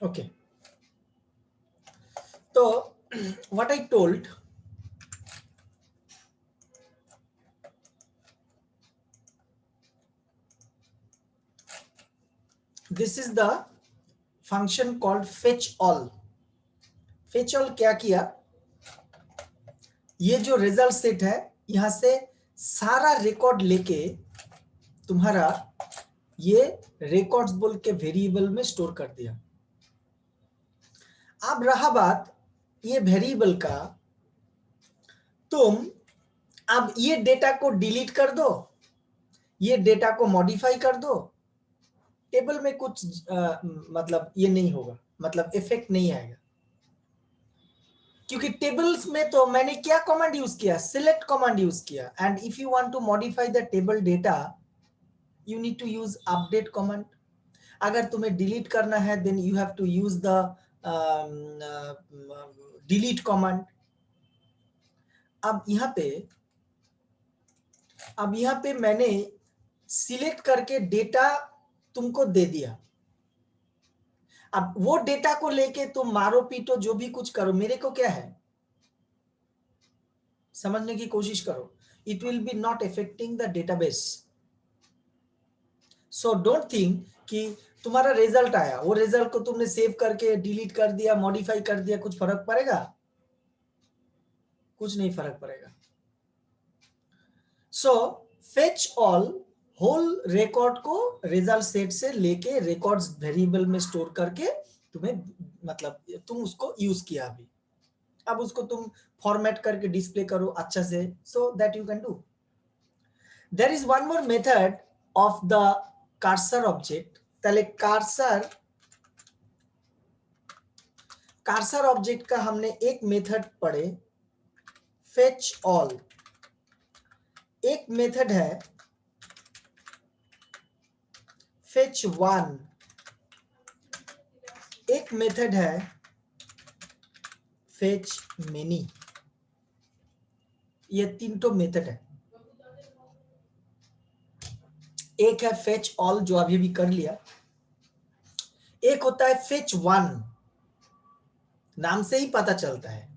Okay, तो what I told, this is the function called fetch all. Fetch all क्या किया, ये जो रिजल्ट सेट है यहां से सारा रिकॉर्ड लेके तुम्हारा ये रिकॉर्ड्स बोल के वेरिएबल में स्टोर कर दिया। अब रहा बात ये वेरिएबल का, तुम अब ये डेटा को डिलीट कर दो, ये डेटा को मॉडिफाई कर दो, टेबल में कुछ मतलब ये नहीं होगा, मतलब इफेक्ट नहीं आएगा, क्योंकि टेबल्स में तो मैंने क्या कमांड यूज किया, सिलेक्ट कमांड यूज किया, and if you want to modify the table data you need to use update command. अगर तुम्हें डिलीट करना है then you have to use the delete command. अब यहाँ पे मैंने सिलेक्ट करके डेटा तुमको दे दिया। अब वो डेटा को लेके तुम मारो पीटो जो भी कुछ करो, मेरे को क्या है, समझने की कोशिश करो, it will be not affecting the database. So don't think कि तुम्हारा रिजल्ट आया, वो रिजल्ट को तुमने सेव करके डिलीट कर दिया, मॉडिफाई कर दिया, कुछ फर्क पड़ेगा? कुछ नहीं फर्क पड़ेगा। सो फेच ऑल होल रिकॉर्ड को रिजल्ट सेट से लेके रिकॉर्ड्स वेरिएबल में स्टोर करके तुम्हें, मतलब तुम उसको यूज किया अभी, अब उसको तुम फॉर्मेट करके डिस्प्ले करो अच्छा से, so that you can do. There is one more method of the cursor object. ताहले कर्सर ऑब्जेक्ट का हमने एक मेथड पढ़े, फेच ऑल। एक मेथड है फेच वन, एक मेथड है फेच मेनी। ये तीन तो मेथड है। एक है फेच ऑल जो अभी भी कर लिया, एक होता है फेच वन। नाम से ही पता चलता है,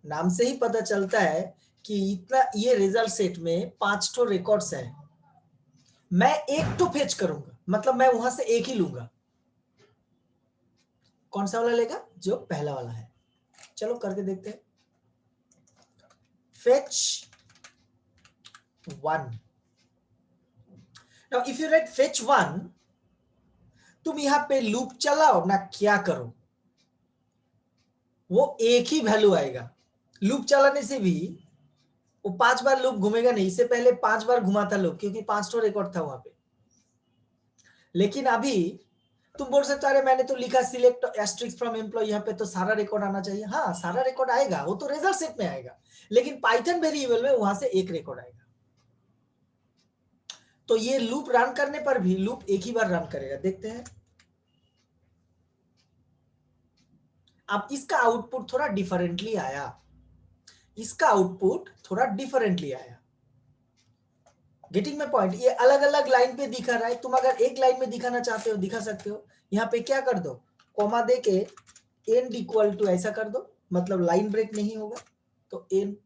नाम से ही पता चलता है कि इतना ये रिजल्ट सेट में 5 तो रिकॉर्ड्स है, मैं एक तो फेच करूंगा, मतलब मैं वहां से एक ही लूंगा। कौन सा वाला लेगा? जो पहला वाला है। चलो करके देखते हैं। Fetch one. Now if you right fetch one, तुम यहां पे लूप चलाओ ना, क्या करो, वो एक ही वैल्यू आएगा। लूप चलाने से भी वो 5 बार लूप घूमेगा नहीं, इससे पहले 5 बार घुमा था लूप, क्योंकि 5 तो रिकॉर्ड था वहां पे। लेकिन अभी तुम बोल सकते हो अरे मैंने तो लिखा सिलेक्ट एस्ट्रिक्स फ्रॉम एम्प्लॉय, यहाँ पे तो सारा रिकॉर्ड आना चाहिए। हाँ सारा रिकॉर्ड आएगा, वो तो रिजल्ट सेट में आएगा, लेकिन पाइथन वेरिएबल में वहां से एक रिकॉर्ड आएगा। तो ये लूप रन करने पर भी लूप एक ही बार रन करेगा। देखते हैं, अब इसका आउटपुट थोड़ा डिफरेंटली आया, इसका आउटपुट थोड़ा डिफरेंटली आया। Getting my point? ये अलग अलग लाइन पे दिखा रहा है, तुम अगर एक लाइन में दिखाना चाहते हो दिखा सकते हो। यहाँ पे क्या कर दो, कॉमा दे के एंड इक्वल टू ऐसा कर दो, मतलब लाइन ब्रेक नहीं होगा। तो एंड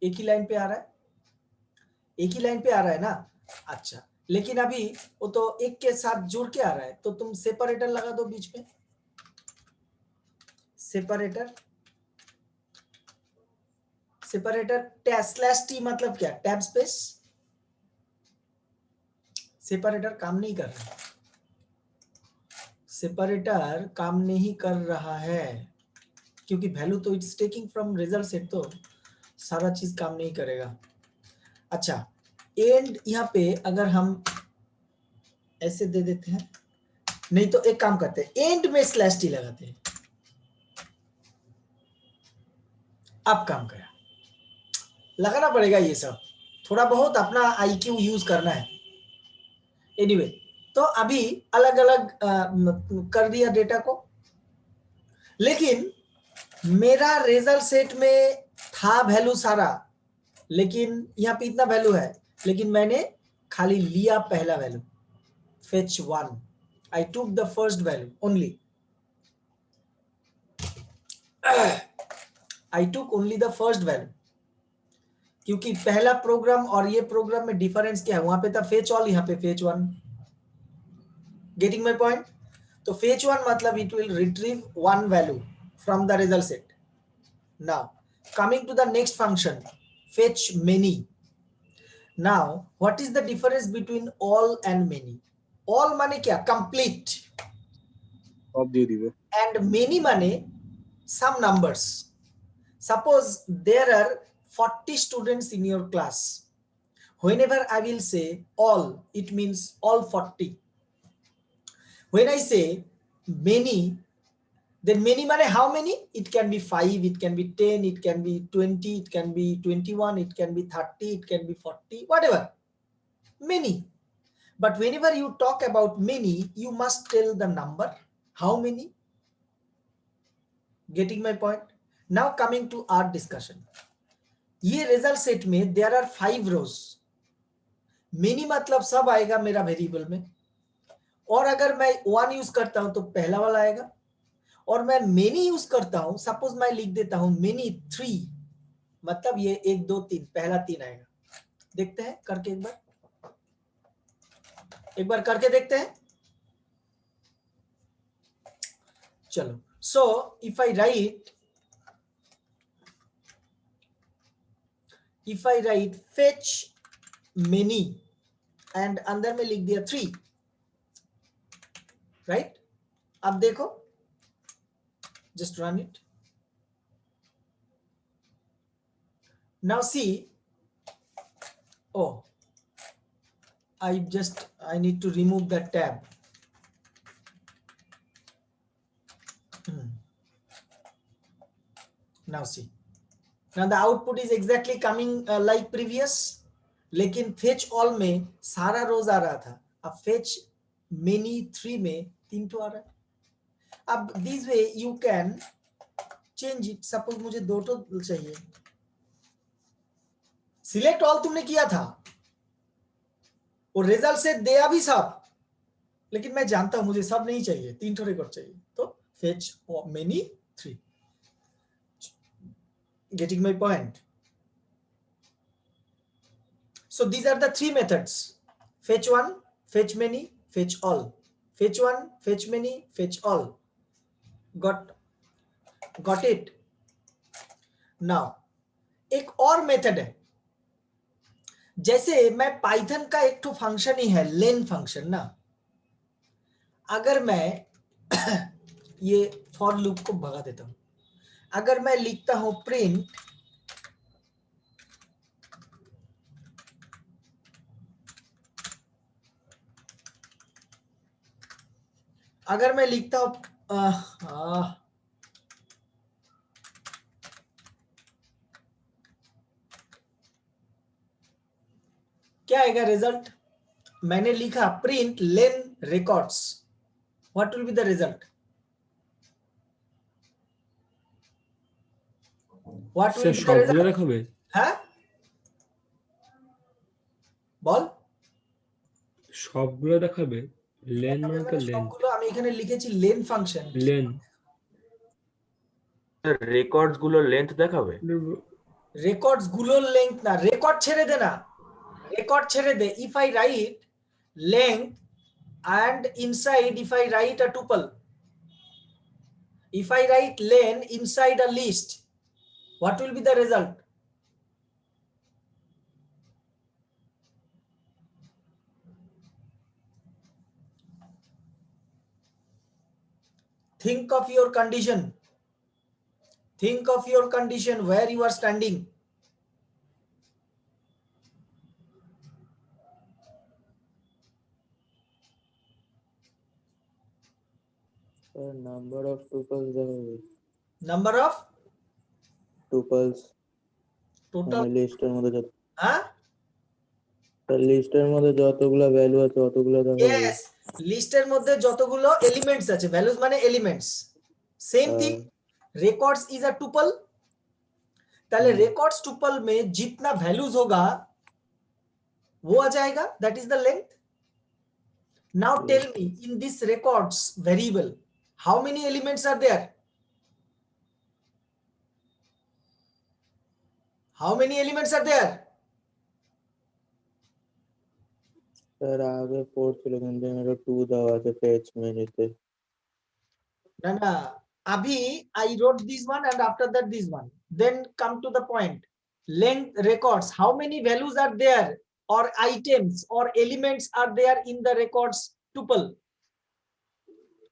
एक ही लाइन पे आ रहा है, एक ही लाइन पे आ रहा है ना। अच्छा, लेकिन अभी वो तो एक के साथ जुड़ के आ रहा है, तो तुम सेपरेटर लगा दो बीच में। सेपरेटर, सेपरेटर स्लैश टी मतलब क्या, टैब स्पेस। सेपरेटर काम नहीं कर रहा, सेपरेटर काम नहीं कर रहा है, क्योंकि वैल्यू तो it's taking from result set, तो सारा चीज काम नहीं करेगा। अच्छा, एंड यहाँ पे अगर हम ऐसे दे देते हैं, नहीं तो एक काम करते हैं, एंड में स्लैश टी लगाते हैं। अब काम करा, लगाना पड़ेगा ये सब, थोड़ा बहुत अपना आईक्यू यूज करना है। एनीवे, तो अभी अलग अलग कर दिया डेटा को, लेकिन मेरा रिजल्ट सेट में था वैल्यू सारा, लेकिन यहाँ पे इतना वैल्यू है, लेकिन मैंने खाली लिया पहला value fetch one, I took the first value only. I took only the first value. क्योंकि पहला प्रोग्राम और ये प्रोग्राम में डिफरेंस क्या है, वहां पे था फेच ऑल, यहाँ पे fetch one. Getting my point? तो फेच वन मतलब it will retrieve one value from the result set. Now coming to the next function, fetch many. Now what is the difference between all and many? All माने क्या? Complete. सब दे दिए. And many माने some numbers. Suppose there are 40 students in your class. Whenever I will say all, it means all 40. When I say many, then many mane how many? It can be 5, it can be 10, it can be 20, it can be 21, it can be 30, it can be 40, whatever. Many. But whenever you talk about many, you must tell the number. How many? Getting my point? Now coming to our discussion. ये result set में there are 5 rose. Many मतलब सब आएगा मेरा variable में, और अगर मैं 1 यूज करता हूं तो पहला वाला आएगा, और मैं मेनी यूज करता हूं, सपोज मैं लिख देता हूं मेनी 3, मतलब ये 1 2 3, पहला 3 आएगा. देखते हैं करके एक बार करके देखते हैं. चलो, so if I right fetch many and अंदर में लिख दिया 3, राइट? अब देखो, just run it. Now see, oh, I need to remove that tab. Now see, now the output is exactly coming like previous, लेकिन fetch all में सारा रोज आ रहा था, अब fetch many 3 में 3 तो आ रहा है. अब this way you can change it. Suppose मुझे 2 तो चाहिए. सिलेक्ट ऑल तुमने किया था और रिजल्ट से दिया भी सब, लेकिन मैं जानता हूं मुझे सब नहीं चाहिए, 3 तो रिकॉर्ड चाहिए, तो fetch many 3. Getting my point? So these are the 3 methods: fetch 1, fetch many, fetch all. Fetch 1, fetch many, fetch all. Got it? Now एक और मेथड है. जैसे मैं पाइथन का एक तो फंक्शन ही है लेन फंक्शन ना. अगर मैं ये फॉर लूप को भगा देता हूं, अगर मैं लिखता हूं प्रिंट अगर मैं लिखता हूं क्या आएगा रिजल्ट? मैंने लिखा print lane records. What will be the result? What will be the result? দেখাবে? হ্যাঁ বল. সবগুলো দেখাবে? লেন মানে তো লেন. সবগুলো আমি এখানে লিখেছি লেন ফাংশন. লেন রেকর্ডস গুলো লেন্থ দেখাবে? রেকর্ডস গুলোর লেংথ না, রেকর্ড ছেড়ে দে না, রেকর্ড ছেড়ে দে. If I write length and inside if I write a tuple, if I write len inside a list, what will be the result? Think of your condition. Think of your condition where you are standing. Number of tuples দেখাবে. Number of tuples total লিস্টের মধ্যে যত, হ্যাঁ লিস্টের মধ্যে যতগুলো value আছে ততগুলো দেখাবে. yes, লিস্টের মধ্যে যতগুলো এলিমেন্টস আছে, ভ্যালুজ মানে elements, same thing. records is a tuple. তাহলে records tuple में जितना वैल्यूज होगा वो आ जाएगा, that is the length. Now tell me, in this records variable, how many elements are there? How many elements are there? Sir আগে পড়ছিল কিন্তু এটা 2 দেওয়া আছে পেজ মেনুতে। Nana, Abhi, I wrote this one and after that this one. Then come to the point. Length records, how many values are there or items or elements are there in the records tuple?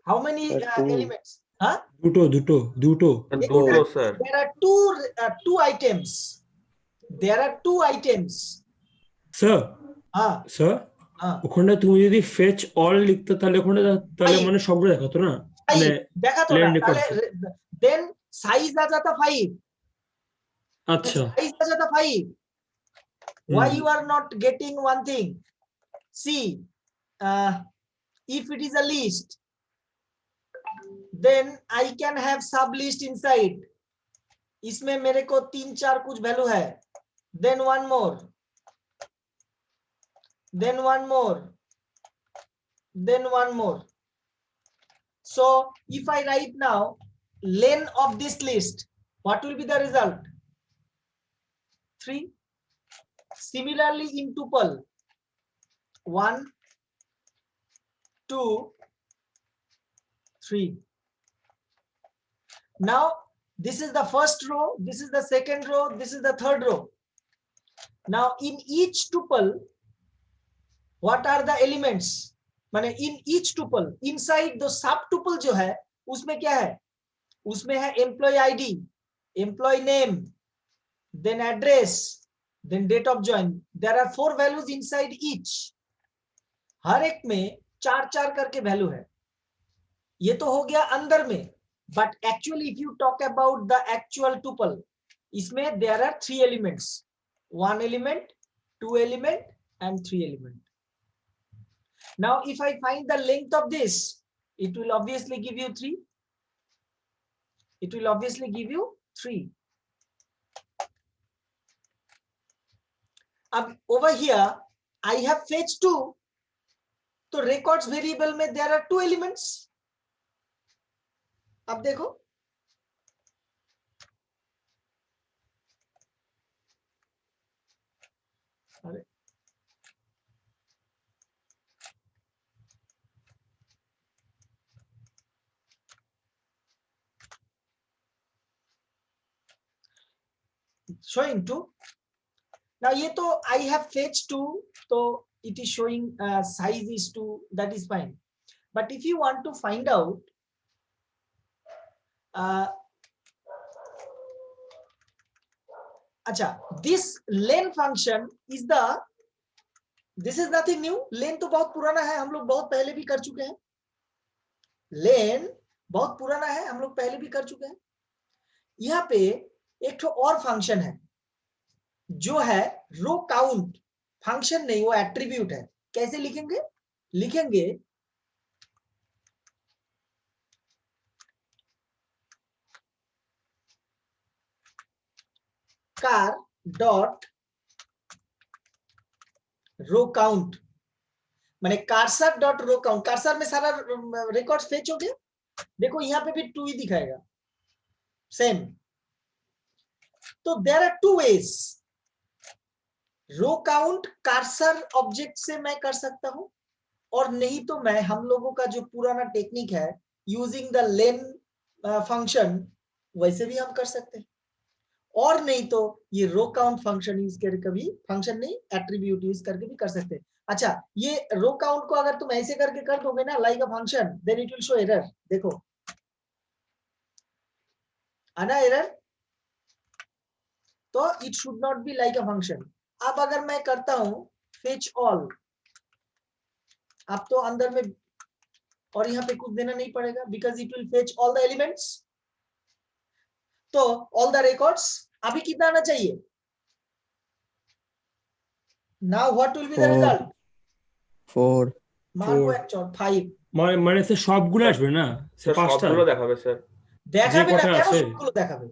How many Two. elements? Huh? দুটো দুটো দুটো দুটো sir. There are two items. There are two items. Sir Ah, sir ah. ওখানে তুমি যদি fetch all লিখতে তাহলে ওখানে তাহলে Five. মানে সবগুলো দেখাতো না মানে देखा तो land ना, records ताले, then size आ जाता 5. আচ্ছা Size आ जाता 5. Why you are not getting one thing? See, if it is a list, then I can have sub list inside. इसमें मेरे को 3-4 कुछ वैल्यू है. Then one more. Then one more. Then one more. So if I write now len of this list, what will be the result? 3. Similarly in tuple, 1, 2, 3. Now this is the first row, this is the second row, this is the third row. Now in each tuple, what are the elements? माने in each tuple, inside the sub tuple जो है उसमें क्या है? उसमें है employee ID, employee name, then address, then date of join. There are 4 values inside each. हर एक में 4-4 करके वैल्यू है. ये तो हो गया अंदर में. But actually if you talk about the actual tuple, इसमें there are 3 elements. 1 element, 2 element and 3 element. Now if I find the length of this, it will obviously give you 3. It will obviously give you 3. अब over here I have fetch 2. तो records variable में there are 2 elements. अब देखो अरे showing 2. Now ये तो I have fetched 2, so it is showing size is 2, that is fine. But if you want to find out अच्छा, this len function is the, this is nothing new. len तो बहुत पुराना है, हम लोग बहुत पहले भी कर चुके हैं. len बहुत पुराना है, हम लोग पहले भी कर चुके हैं. यहाँ पे एक तो और फंक्शन है जो है रो काउंट. फंक्शन नहीं, वो एट्रीब्यूट है. कैसे लिखेंगे? लिखेंगे car dot रो काउंट, माने cursor dot row count. Cursor में सारा रिकॉर्ड्स फेच हो गया. देखो यहाँ पे भी 2 ही दिखाएगा सेम. तो there are 2 ways. Row count cursor object से मैं कर सकता हूं, और नहीं तो मैं, हम लोगों का जो पुराना टेक्निक है यूजिंग द लेन फंक्शन, वैसे भी हम कर सकते हैं. और नहीं तो ये रो काउंट फंक्शन यूज करके भी, फंक्शन नहीं एट्रीब्यूट यूज करके भी कर सकते हैं. अच्छा, ये रो काउंट को अगर तुम ऐसे करके कर दोगे ना like a function, then it will show error. देखो आना एरर, तो it should not be like a function. अब अगर मैं करता हूं फेच ऑल, अब तो अंदर में और यहाँ पे कुछ देना नहीं पड़ेगा because it will fetch all the elements. तो ऑल द रिकॉर्ड्स अभी कितना आना चाहिए? Now what will be the result? 4 Marco actual 5. মানে স্যার সবগুলো আসবে না স্যার পাঁচটা সবগুলো দেখাবে স্যার। দেখাবে না, কটা কেন আছে? সবগুলো দেখাবে?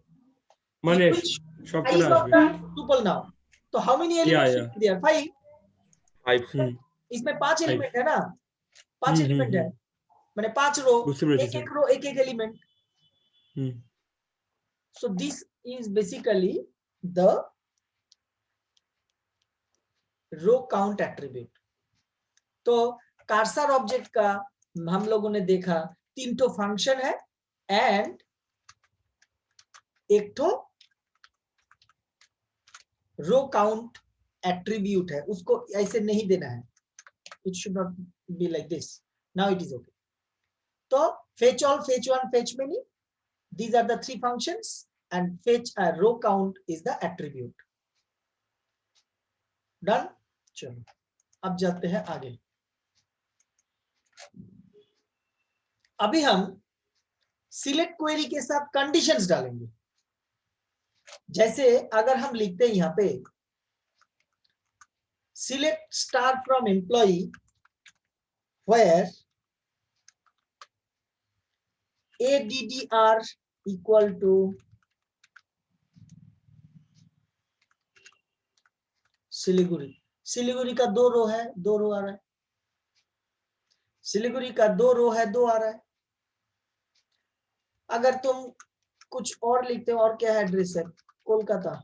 মানে It will সবকটা size of আসবে the tuple now. तो how many elements yeah. will be there? 5. 5 হুম इसमें 5 एलिमेंट है ना. पांच एलिमेंट है, मैंने 5 रो, বুঝতে পেরেছি एक স্যার। एक रो एक एक element. Hmm So this is basically the row count attribute। तो कर्सर ऑब्जेक्ट का हम लोगों ने देखा 3 तो फंक्शन है एंड एक तो रो काउंट एट्रीब्यूट है, उसको ऐसे नहीं देना है, it should not be like this, now it is okay. तो fetch all, fetch one, fetch many, these are the 3 functions and fetch a row count is the attribute। Done. चलो अब जाते हैं आगे। अभी हम सिलेक्ट क्वेरी के साथ कंडीशंस डालेंगे। जैसे अगर हम लिखते हैं यहां पे select star from employee where ADDR equal to Siliguri. Siliguri का 2 रो है, 2 रो आ रहा है। सिलीगुड़ी का 2 रो है, 2 आ रहा है। अगर तुम कुछ और लिखते हो, और क्या है एड्रेस है, कोलकाता,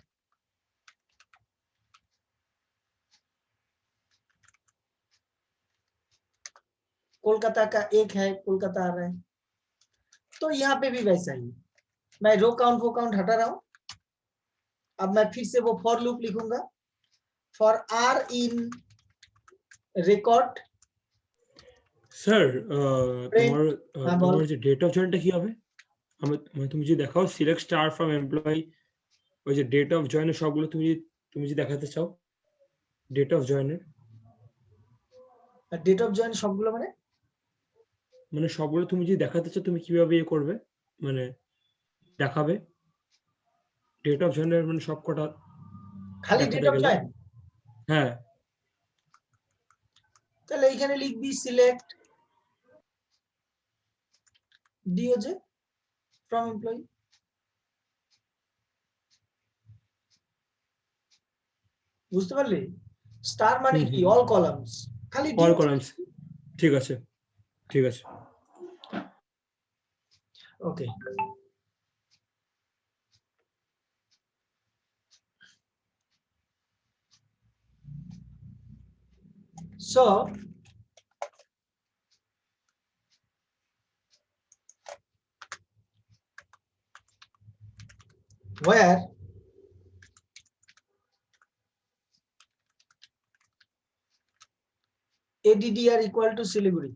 कोलकाता का 1 है, कोलकाता आ रहा है। तो यहाँ पे भी वैसा ही, मैं रो काउंट वो काउंट हटा रहा हूं। अब मैं फिर से वो फॉर लूप लिखूंगा, for r in record sir print. তোমার হ্যাঁ বল। তোমার যে ডেট অফ জয়েনটা কি হবে? মানে তুমি যদি দেখাও সিলেক্ট স্টার ফ্রম এমপ্লয়ি, ওই যে ডেট অফ জয়েনের সবগুলো তুমি যদি দেখাতে চাও ডেট অফ জয়েনের, ডেট অফ জয়েন সবগুলো মানে মানে সবগুলো তুমি যদি দেখাতে চাও তুমি কিভাবে ইয়ে করবে, মানে দেখাবে ডেট অফ জয়েনের মানে সব কটা খালি ডেট দেখাতে অফ গেলে? জয়েন? হ্যাঁ তাহলে এখানে লিখবি সিলেক্ট ডিওজে ফ্রম এমপ্লয়ি। বুঝতে পারলি? স্টার মানে কি অল কলামস, খালি অল ডিওজে। কলামস, ঠিক আছে ঠিক আছে। Okay, so where ADDR equal to Siliguri।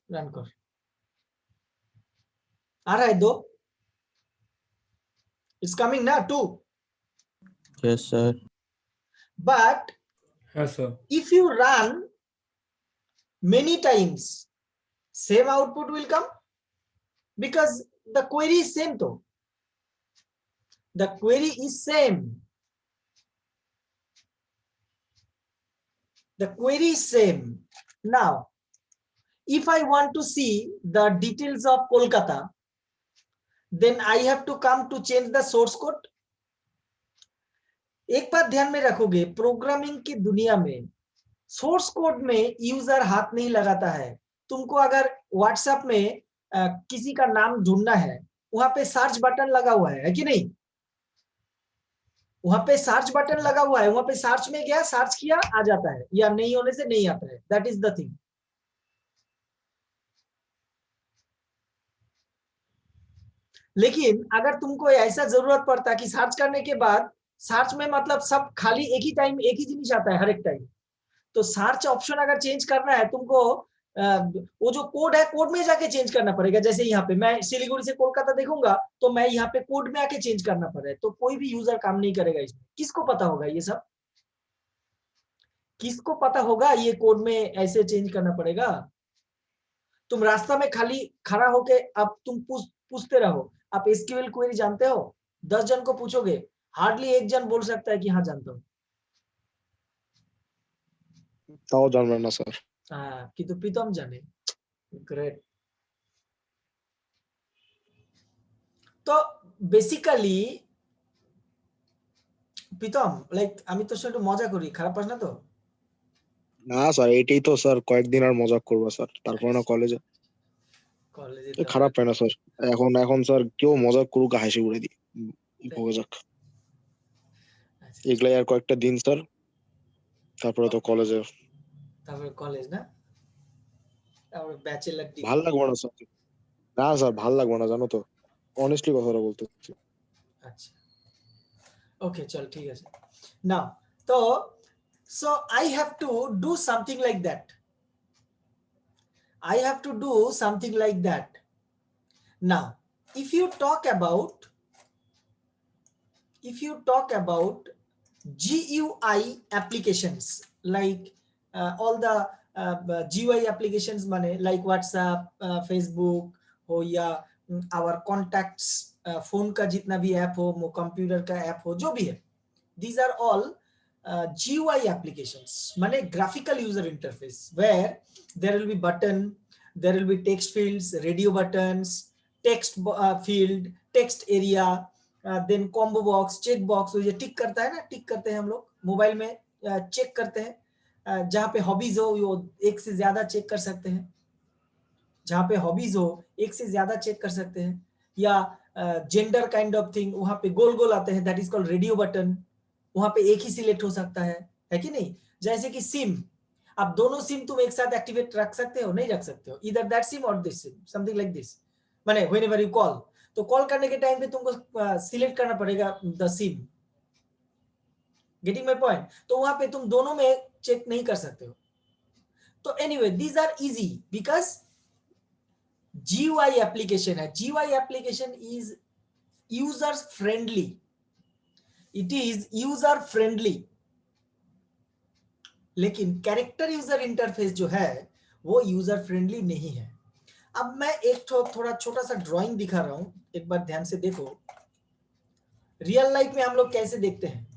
Run कर, आ रहा है 2, इट्स कमिंग ना 2, yes sir, but হ্যাঁ sir. if you run many times same output will come because the query is same though, the query is same, the query is same। Now if I want to see the details of Kolkata, then I have to come to change the source code। एक बात ध्यान में रखोगे, programming की दुनिया में source code में user हाथ नहीं लगाता है। तुमको अगर व्हाट्सएप में किसी का नाम ढूंढना है, वहां पे सर्च बटन लगा हुआ है कि नहीं? वहां पे सर्च बटन लगा हुआ है, वहां पे सर्च में गया, सर्च किया, आ जाता है, या नहीं होने से नहीं आता है। That is the thing. लेकिन अगर तुमको ऐसा जरूरत पड़ता कि सर्च करने के बाद सर्च में मतलब सब खाली एक ही टाइम एक ही जिनिस आता है हर एक टाइम, तो सर्च ऑप्शन अगर चेंज करना है तुमको, वो जो कोड है कोड में जाके चेंज करना पड़ेगा। जैसे यहाँ पे मैं सिलीगुड़ी से कोलकाता देखूंगा तो मैं यहाँ पे कोड में आके चेंज करना पड़ेगा, तो कोई भी यूजर काम नहीं करेगा इसमें। किसको पता होगा ये सब? किसको पता होगा ये कोड में ऐसे चेंज करना पड़ेगा? तुम रास्ता में खाली खड़ा होके अब तुम पूछते रहो आप एसक्यूएल क्वेरी जानते हो, 10 जन को पूछोगे, हार्डली 1 जन बोल सकता है कि हाँ जानता हूँ। তাও জানবেন না স্যার। हाँ, কিন্তু প্রীতম জানে। ग्रेट। तो बेसिकली প্রীতম লাইক আমি তোর সাথে একটু মজা করি, খারাপ পাস না তো? না স্যার, এটাই তো স্যার, কয়েকদিন আর মজা করবো স্যার, তারপরে না কলেজে। কলেজে খারাপ পায় না স্যার, এখন এখন স্যার কেউ মজা করুক, হাসি উড়ে দিই, ভোগে যাক। এগুলাই আর কয়েকটা দিন স্যার, তারপরে তো কলেজে। তারপরে কলেজ না, তারপরে ব্যাচেলার ভাল ডিগ্রি। লাগবে না স্যার, না স্যার ভাল লাগবে না, জানো তো, অনেস্টলি কথাটা বলতেছি। আচ্ছা ওকে চল ঠিক আছে। নাও তো so I have to do something like that. I have to do something like that. Now if you talk about GUI applications like all the GUI applications mane like WhatsApp, Facebook हो या our contacts, phone का जितना भी app हो, computer का app हो, जो भी है, these are all GUI applications mane graphical user interface where there will be button, there will be text fields, radio buttons, text field, text area, then combo box, check box, वो ये टिक करता है ना, टिक करते हैं हम लोग मोबाइल में, चेक करते हैं, जहाँ पे हॉबीज हो वो एक से ज्यादा चेक कर सकते हैं, जहाँ पे हॉबीज हो एक से ज्यादा चेक कर सकते हैं, या जेंडर काइंड ऑफ थिंग वहाँ पे गोल गोल आते हैं, that is called radio button, वहाँ पे एक ही सिलेक्ट हो सकता है कि नहीं? जैसे कि सिम, आप दोनों सिम तुम एक साथ एक्टिवेट रख सकते हो, नहीं रख सकते हो, इधर दैट सिम और this SIM, something like this, माने व्हेनेवर यू कॉल, तो कॉल करने के टाइम पे तुमको सिलेक्ट करना पड़ेगा the SIM, getting my point? तो वहां पे तुम दोनों में चेक नहीं कर सकते हो। तो anyway these are easy because GUI application है, GUI application is user friendly, it is user friendly, लेकिन कैरेक्टर यूजर इंटरफेस जो है वो यूजर फ्रेंडली नहीं है। अब मैं एक थोड़ा छोटा सा ड्राइंग दिखा रहा हूं, एक बार ध्यान से देखो, रियल लाइफ में हम लोग कैसे देखते हैं।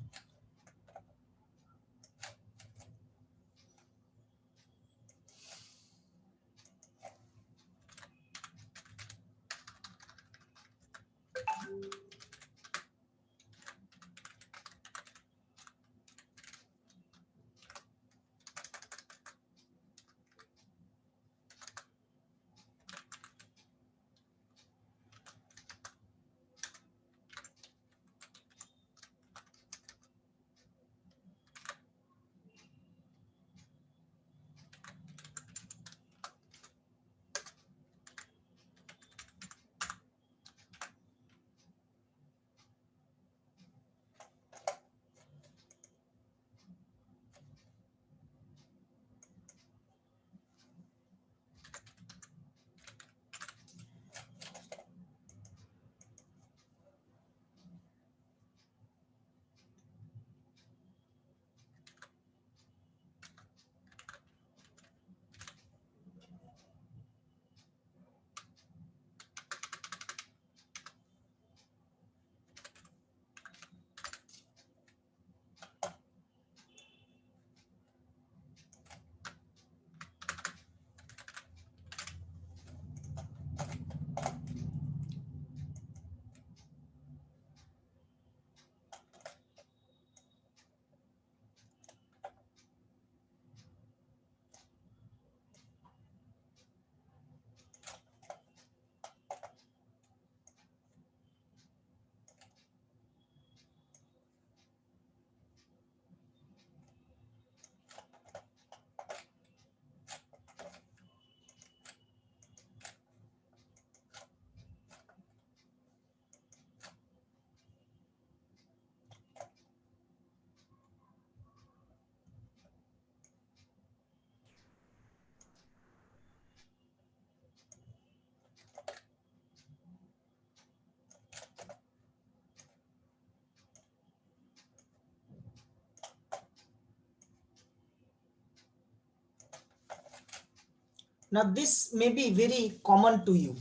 Now this may be very common to you.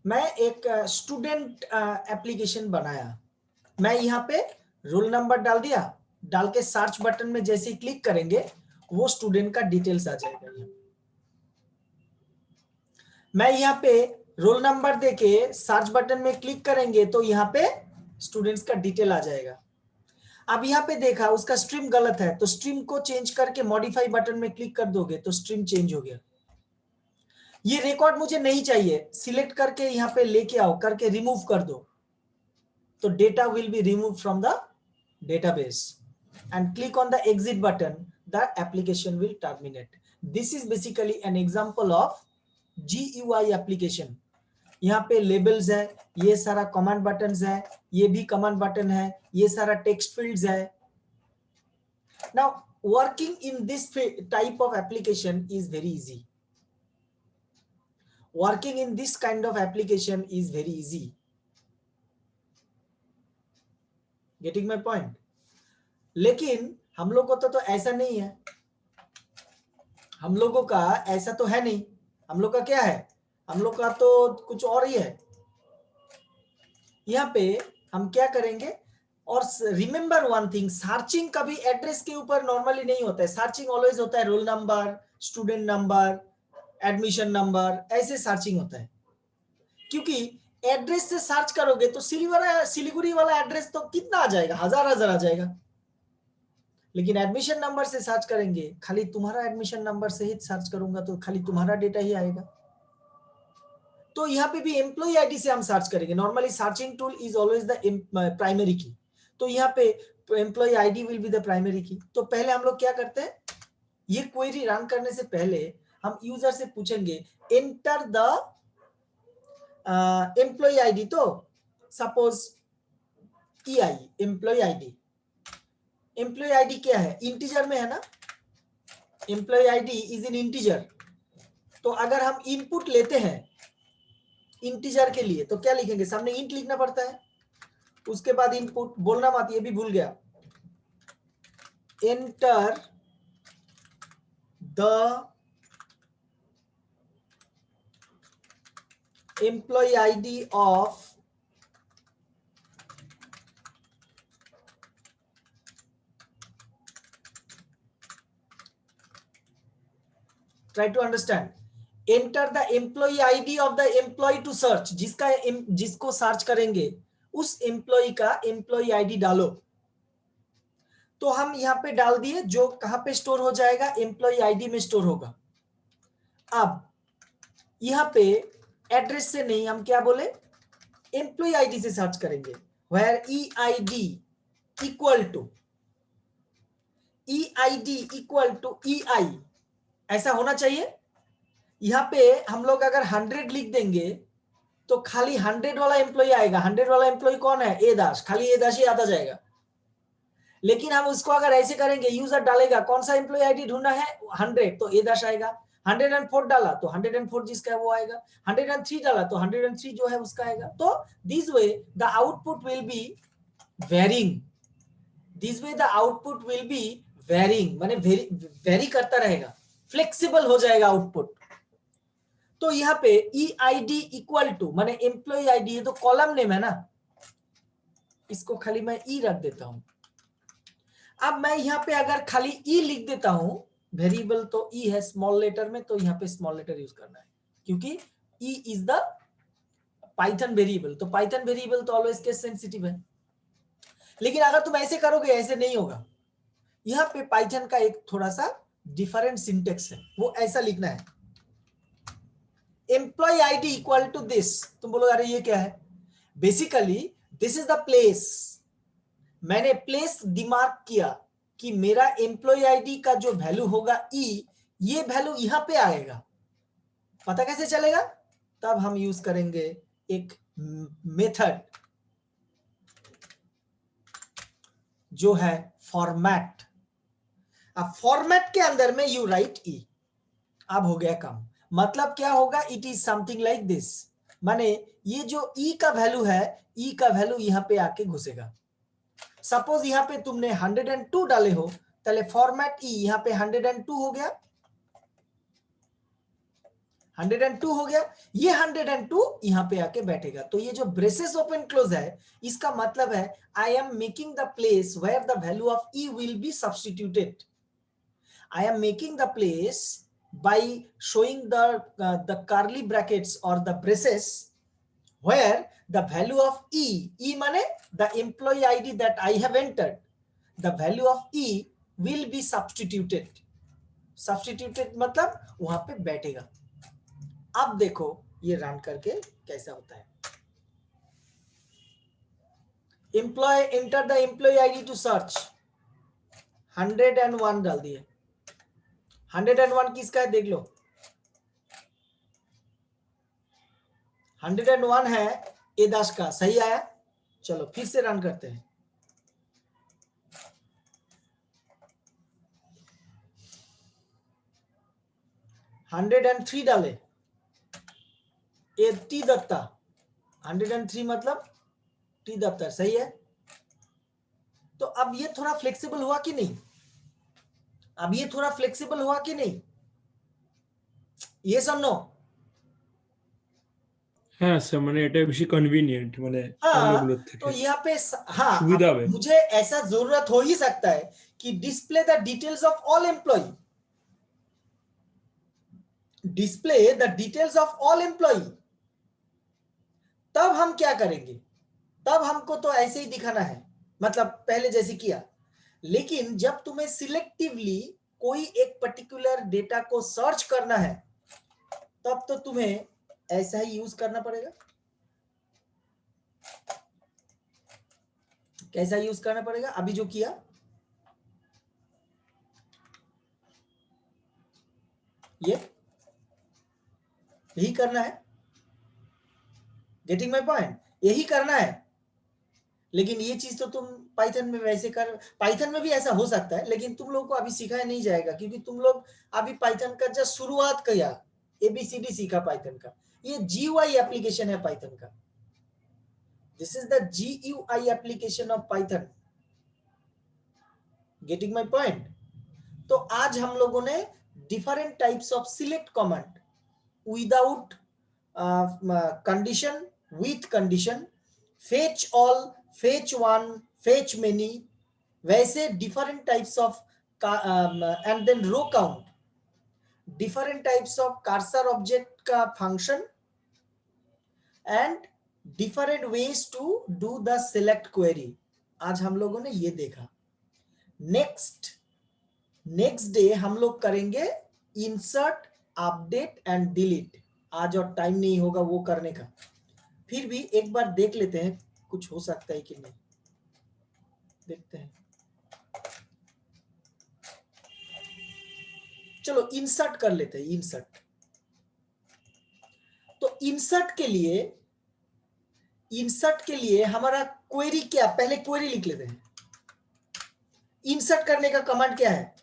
मैं एक स्टूडेंट एप्लीकेशन बनाया, मैं यहाँ पे रोल नंबर डाल दिया, डाल के सर्च बटन में जैसे ही क्लिक करेंगे वो स्टूडेंट का डिटेल्स आ जाएगा। यहाँ मैं यहाँ पे रोल नंबर देके सर्च बटन में क्लिक करेंगे तो यहाँ पे स्टूडेंट्स का डिटेल आ जाएगा। अब यहाँ पे देखा उसका स्ट्रीम गलत है, तो स्ट्रीम को चेंज करके मॉडिफाई बटन में क्लिक कर दोगे तो स्ट्रीम चेंज हो गया। ये रिकॉर्ड मुझे नहीं चाहिए, सिलेक्ट करके यहाँ पे लेके आओ, करके रिमूव कर दो, तो data will be remove from the database and click on the exit button, the application will terminate. This is basically an example of GUI application. यहाँ पे लेबल्स है, ये सारा कमांड बटन्स है, ये भी कमांड बटन है, ये सारा टेक्स्ट फील्ड्स है। Now working in this type of application is very easy. Working in this kind of application is very easy. Getting my point? लेकिन हम लोगों को तो ऐसा नहीं है, हम लोगों का ऐसा तो है नहीं। हम लोग का क्या है, हम लोग का तो कुछ और ही है। यहाँ पे हम क्या करेंगे, और रिमेंबर वन थिंग, सर्चिंग कभी एड्रेस के ऊपर नॉर्मली नहीं होता है, सर्चिंग ऑलवेज होता है roll number, student number, admission number, ऐसे सर्चिंग होता है। क्योंकि एड्रेस से सर्च करोगे तो सिलीगुड़ी वाला एड्रेस तो कितना आ जाएगा, हजार आ जाएगा। लेकिन एडमिशन नंबर से सर्च करेंगे, खाली तुम्हारा एडमिशन नंबर से ही सर्च करूंगा तो खाली तुम्हारा डेटा ही आएगा। तो यहाँ पे भी एम्प्लॉय आईडी से हम सर्च करेंगे। Normally searching tool is always the primary key, तो यहाँ पे employee ID will be the primary key. तो पहले हम लोग क्या करते हैं, ये क्वेरी रन करने से पहले हम यूजर से पूछेंगे एंटर द एम्प्लॉय आईडी। तो suppose EI employee ID, employee ID क्या है, इंटीजर में है ना, employee ID is in integer. तो अगर हम इनपुट लेते हैं इंटीजर के लिए तो क्या लिखेंगे, सामने इंट लिखना पड़ता है, उसके बाद इनपुट बोलना मत, ये भी भूल गया। Enter the employ ID of try to understand, enter the employee ID of the employee to search, जिसको सर्च करेंगे उस एम्प्लॉय का एम्प्लॉय आईडी डालो। तो हम यहाँ पे डाल दिए, जो कहां पे स्टोर हो जाएगा, एम्प्लॉय आईडी में स्टोर होगा। अब यहाँ पे एड्रेस से नहीं, हम क्या बोले, एम्प्लॉय आईडी से सर्च करेंगे, where EID equal to EI, ऐसा होना चाहिए। यहाँ पे हम लोग अगर 100 लिख देंगे तो खाली 100 वाला एम्प्लॉय आएगा। 100 वाला एम्प्लॉय कौन है, ए दास, खाली ए दास ही आता जाएगा। लेकिन हम उसको अगर ऐसे करेंगे, यूजर डालेगा कौन सा एम्प्लॉय आईडी ढूंढना है 100, तो ए दास आएगा। 104 डाला तो 104 जिसका है वो आएगा। 103 डाला तो 103 जो है उसका आएगा। तो this way the output will be varying, this way the output will be varying, माने वेरी करता रहेगा, फ्लेक्सिबल हो जाएगा आउटपुट। तो यहाँ पे EID इक्वल टू, माने एम्प्लॉय आईडी है तो कॉलम नेम है ना, इसको खाली मैं E रख देता हूं। अब मैं यहाँ पे अगर खाली E लिख देता हूं, वेरिएबल तो E है स्मॉल लेटर में, तो यहाँ पे स्मॉल लेटर यूज करना है, क्योंकि E is the Python variable. तो पाइथन वेरिएबल तो ऑलवेज केस सेंसिटिव है। लेकिन अगर तुम ऐसे करोगे, ऐसे नहीं होगा। यहाँ पे पाइथन का एक थोड़ा सा डिफरेंट सिंटेक्स है, वो ऐसा लिखना है, employee ID equal to this. तुम बोलोगे अरे ये क्या है, basically this is the place. मैंने प्लेस दिमाग किया कि मेरा एम्प्लॉय आईडी का जो वैल्यू होगा E, ये वैल्यू यहां पे आएगा। पता कैसे चलेगा, तब हम यूज करेंगे एक मेथड जो है फॉर्मेट। अब फॉर्मेट के अंदर में यू राइट E। अब हो गया काम। मतलब क्या होगा, it is something like this, माने ये जो E का वैल्यू है, E का वैल्यू यहाँ पे आके घुसेगा। सपोज यहाँ पे तुमने 102 डाले हो, पहले फॉर्मेट E यहाँ पे 102 हो गया, 102 हो गया, ये 102 यहाँ पे आके बैठेगा। तो ये जो ब्रेसेस ओपन क्लोज है, इसका मतलब है I am making the place where the value of E will be substituted. I am making the place by showing the curly brackets or the braces where the value of E माने the employee ID that I have entered, the value of E will be substituted, substituted मतलब वहां पे बैठेगा। अब देखो ये run करके कैसा होता है। Employee enter the employ ID to search, 101 डाल दिए। 101 किसका है देख लो, 101 है एदाश का, सही आया। चलो फिर से रन करते हैं। हंड्रेड एंड थ्री डाले, ए टी दत्ता, 103 मतलब टी दफ्तर, सही है। तो अब ये थोड़ा फ्लेक्सिबल हुआ कि नहीं, अब ये थोड़ा फ्लेक्सिबल हुआ कि नहीं, ये सब नो। হ্যাঁ স্যার, মানে এটা বেশি কনভিনিয়েন্ট, মানে অন্যগুলোর तो থেকে यहाँ पे हाँ, সুবিধা अब হবে। मुझे ऐसा जरूरत हो ही सकता है कि display the details of all employ, display the details of all employ. तब हम क्या करेंगे, तब हमको तो ऐसे ही दिखाना है, मतलब पहले जैसे किया। लेकिन जब तुम्हें सिलेक्टिवली कोई एक पर्टिकुलर डेटा को सर्च करना है, तब तो तुम्हें ऐसा ही यूज करना पड़ेगा। कैसा यूज करना पड़ेगा, अभी जो किया ये यही करना है। गेटिंग माय पॉइंट, यही करना है। लेकिन ये चीज तो तुम पाइथन में वैसे कर, पाइथन में भी ऐसा हो सकता है, लेकिन तुम लोग को अभी सिखाया नहीं जाएगा, क्योंकि तुम लोग अभी पाइथन का जस्ट शुरुआत किया, एबीसीडी सीखा पाइथन का। ये जीयूआई एप्लीकेशन है पाइथन का, this is the GUI application of Python. Getting my point. तो आज हम लोगों ने different types of select command, without condition, with condition, fetch all, fetch one, fetch many, वैसे different types of and then row count, different types of cursor object का function, and different ways to do the select query. आज हम लोगों ने ये देखा। Next day हम लोग करेंगे इंसर्ट, अपडेट एंड डिलीट। आज और टाइम नहीं होगा वो करने का, फिर भी एक बार देख लेते हैं कुछ हो सकता है कि नहीं, देखते हैं। चलो इंसर्ट कर लेते हैं, इंसर्ट। तो इंसर्ट के लिए हमारा क्वेरी क्या, पहले क्वेरी लिख लेते हैं। इंसर्ट करने का कमांड क्या है,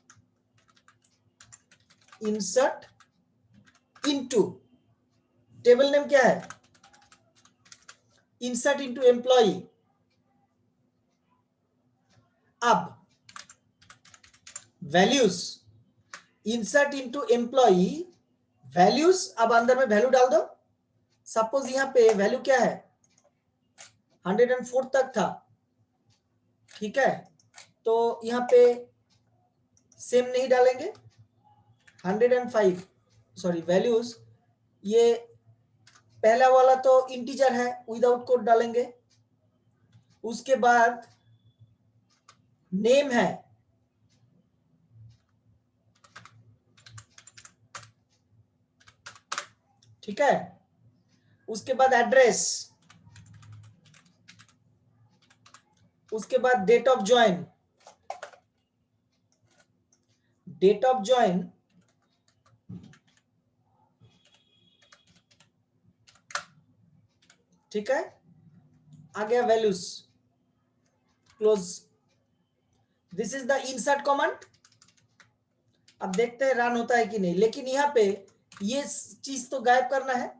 इंसर्ट इनटू, टेबल नेम क्या है, इंसर्ट इनटू एम्प्लॉय। अब values, insert into employee, values, अब अंदर में वैल्यू डाल दो। सपोज यहां पे वैल्यू क्या है, 104 तक था, ठीक है। तो यहां पे सेम नहीं डालेंगे, 105, सॉरी वैल्यूज, ये पहला वाला तो इंटीजर है, विदाउट कोड डालेंगे। उसके बाद नेम है, ठीक है। उसके बाद एड्रेस, उसके बाद date of join, date of join, ठीक है। आ गया values, close. This is the insert command. अब देखते हैं रन होता है कि नहीं, लेकिन यहाँ पे ये चीज तो गायब करना है।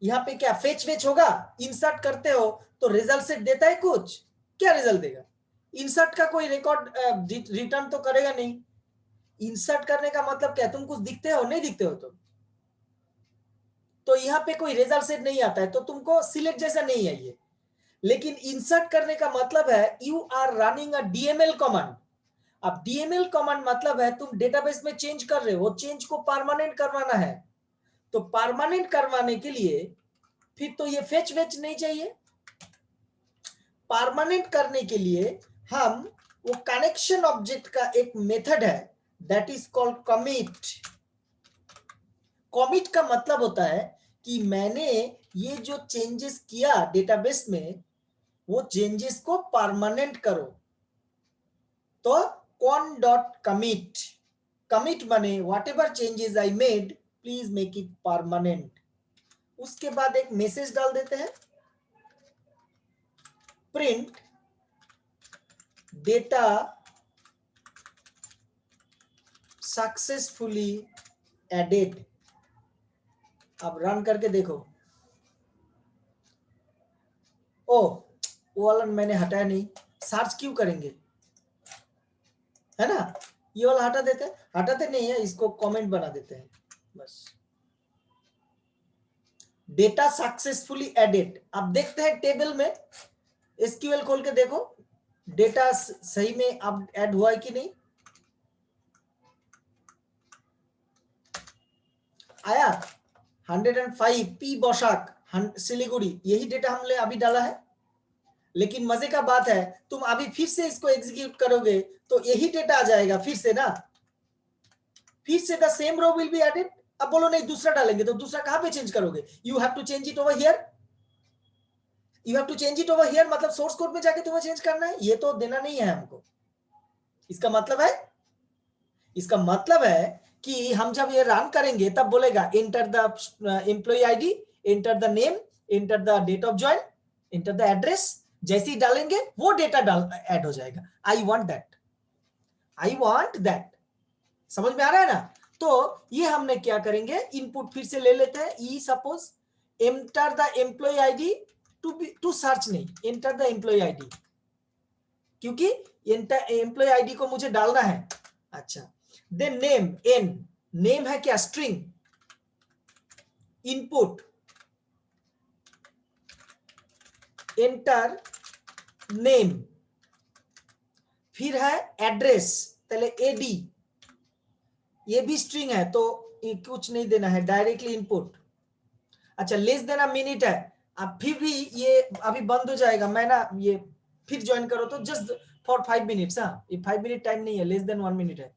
यहाँ पे क्या फेच वेच होगा, इंसर्ट करते हो तो रिजल्ट सेट देता है कुछ, क्या रिजल्ट देगा, इंसर्ट का कोई रिकॉर्ड रिटर्न तो करेगा नहीं। इंसर्ट करने का मतलब क्या, तुम कुछ दिखते हो, नहीं दिखते हो तो यहाँ पे कोई रिजल्ट सेट नहीं आता है, तो तुमको सिलेक्ट जैसा नहीं है ये। लेकिन इंसर्ट करने का मतलब है you are running a DML command. अब डीएमएल कमांड मतलब है तुम डेटाबेस में चेंज कर रहे हो, वो चेंज को परमानेंट करवाना है। तो परमानेंट करवाने के लिए फिर तो ये फेच वेच नहीं चाहिए। परमानेंट करने के लिए हम वो कनेक्शन ऑब्जेक्ट का एक मेथड है that is called commit. Commit का मतलब होता है कि मैंने ये जो चेंजेस किया डेटाबेस में वो चेंजेस को परमानेंट करो। तो कॉन डॉट कमिट, कमिट माने what ever changes I made please make it permanent. उसके बाद एक मैसेज डाल देते हैं, प्रिंट डेटा सक्सेसफुली एडेड। अब रन करके देखो, ओ वो वाला मैंने हटाया नहीं, सर्च क्यों करेंगे, है ना, ये वाला हटा देते हैं, हटाते नहीं है, इसको कमेंट बना देते हैं बस। Data successfully added. अब देखते हैं टेबल में, एसक्यूएल खोल के देखो डेटा सही में अब ऐड हुआ है कि नहीं। आया 105 पी बौशाक सिलीगुड़ी, यही डेटा हमने अभी डाला है। लेकिन मजे का बात है तुम अभी फिर से इसको एग्जीक्यूट करोगे तो यही डेटा आ जाएगा फिर से ना, फिर से the same row will be added. अब बोलो नहीं दूसरा डालेंगे, तो दूसरा कहां पे चेंज करोगे, you have to change it over here, you have to change it over here, मतलब सोर्स कोड में जाके तुम्हें चेंज करना है, ये तो देना नहीं है हमको। इसका मतलब है कि हम जब ये रन करेंगे तब बोलेगा enter the employ ID, enter the name, enter the date of join, enter the address. जैसे ही डालेंगे वो डेटा ऐड हो जाएगा। आई वांट दैट, समझ में आ रहा है ना। तो ये हमने क्या करेंगे, इनपुट फिर से ले लेते हैं, ई suppose enter the employ ID to search, नहीं एंटर द एम्प्लॉय आईडी, क्योंकि एम्प्लॉय आईडी को मुझे डालना है। अच्छा, देन नेम, एन नेम है क्या, स्ट्रिंग, इनपुट एंटर नेम, फिर है एड्रेस, पहले एडी, ये भी स्ट्रिंग है तो कुछ नहीं देना है, डायरेक्टली इनपुट। अच्छा, लेस देना मिनट है, अब फिर भी ये अभी बंद हो जाएगा, मैं ना ये फिर ज्वाइन करो तो जस्ट फॉर 5 मिनट्स, हाँ ये 5 मिनट टाइम नहीं है, लेस देन 1 मिनट है।